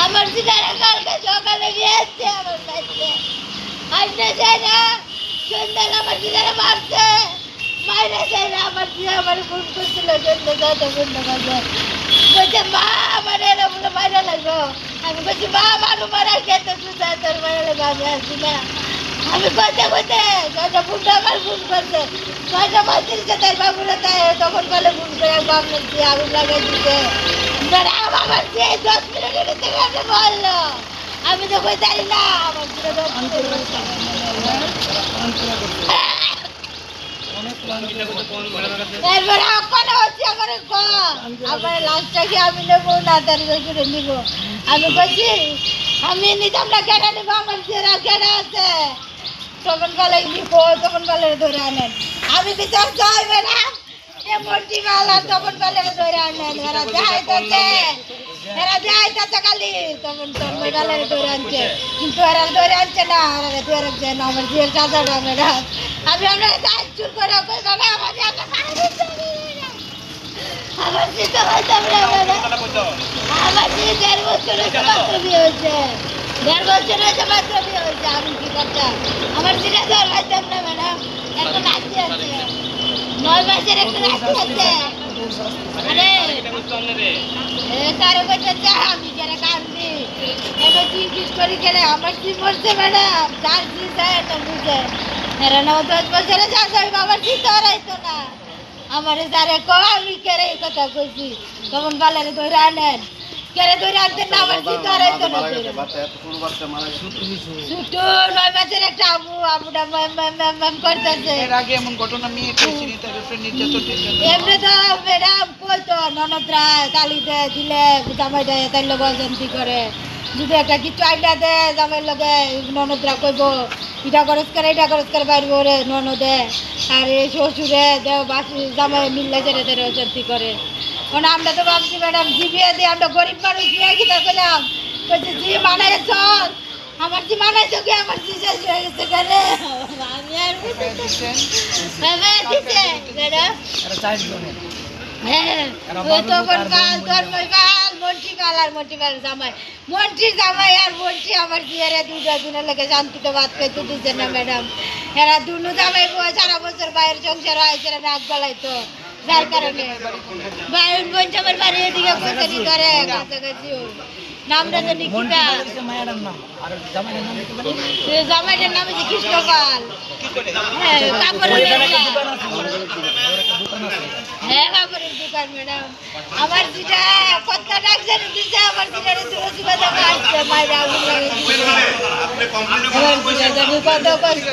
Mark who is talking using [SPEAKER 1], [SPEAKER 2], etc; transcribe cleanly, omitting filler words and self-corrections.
[SPEAKER 1] আমার ছেলেরা কালকে সকালে গিয়েছে আমার বাড়িতে আসতে চায় না সন্ধ্যাল আমার ছেলেরা মারছে মাইরে যায় না আমার ছেলে আমার ফোন করছিল সন্ধ্যা 6টা পর্যন্ত বাজে বলছে মা আমার এরা বলে মাইরা লাগলো আমি বলছি মা মানু মারা খেতে সুতা তোর মারা লাগলো আমি আসি না আমি করতে করতে ছয়টা ফোনটা আমার ফোন করছে 6টা 35 তার বাবুরা তাই তখন বলে ফোন করে বাবু দিয়ে আগুন লাগাই দিতে আমার যে 10 মিনিটের থেকে আমি বললো আমি তো কই জানি না আমার ছেলে 10 মিনিট এরপরে ওখানে হচ্ছে আমার আমার লাস্টটা কি আমি নেবো না তার করে নিব আমি বলছি আমি নিতাম না কেনা নিবো আমার ছেলেরা কেনা আছে তখন বলে নিবো তখন বলে ধরে আনেন আমি তো যাই ম্যাডাম মোটি মালা তখন বলে ধরে আনেন এরা যাইতেছে খালি তখন তন্ময় গালের ধরে আনছে কিন্তু এরা ধরে আনছে না এরা ধরে আনছে না আমার ঝিয়ের চাচাটা ম্যাডাম আমি আমরা চুর করে কই বাবা আমার চিন্তা হইতাম না আমার যে 1.5 বছর হয়েছে মাত্র বিয়ে হয়েছে 1.5 বছর হয়েছে মাত্র বিয়ে হয়েছে আমি কি করতাম আমার চিন্তা ধর হইতাম না ম্যাডাম একটা নাচি আছে 9 মাসের একটা নাচি আছে আরে তারে বলতে আমি যারা কাঁদবি এবার চিকিৎসা করি কেন আমার কি বলছে ম্যাডাম যার কি চায় এটা বুঝে এরা 9-10 বছরে যা যাবে বাবার চিন্তা হারাইতো না আমার যারে আমি কেড়ে এই কথা কইছি তখন বালারে ধরে আনেন কেড়ে ধরে আনতেন না আমার চিন্তা হারাইতো না ছোট 9 মাসের একটা আবুটা করতেছে
[SPEAKER 2] এর আগে এমন ঘটনা মেয়ে পেয়েছিনি তার উপরে নির্যাতন
[SPEAKER 1] এমনি তো ম্যাডাম কই তো ননদরা তালি দেয় দিলে জামাই দেয় তাই লোক অজান্তি করে যদি একটা কিছু আইডিয়া দেয় জামাইয়ের লগে ননদরা কইব এটা খরচ করে বাইরে ওরে ননদে আর এই শ্বশুরে দেও বাসি জামাই মিললে যেতে তারা অজান্তি করে কারণ আমরা তো ভাবছি ম্যাডাম জিবিয়ে দিয়ে আমরা গরিব মানুষ দিয়ে কিনা করলাম বলছি জি মানায় চল আমার জি মানায় চোখে আমার জি শেষ হয়ে গেছে কেন আমি আর দিচ্ছে ম্যাডাম হ্যাঁ তখন কাল ধর্মকাল মন্ত্রীকাল জামাই আর মন্ত্রী আমার বিয়েরে 2 দিনের লেগে শান্তিতে ভাত খাইতে দিচ্ছে না ম্যাডাম এরা দুনু জামাই সারা বছর বাইরের সংসার হয় সেটা নাক গলাইতো যার কারণে বাইরের বোন আমার বাড়ি এদিকে কোথায় করে কাছাকাছি নামটা তো নিকিতা জামাইটার নাম হচ্ছে কৃষ্ণকাল হ্যাঁ কাপড়ের হ্যাঁ কাপড়ের দোকান ম্যাডাম আমার যেটা কত ডাকছে দিচ্ছে আমার যেটা আসছে মায়ের আগুন লাগে কত কষ্ট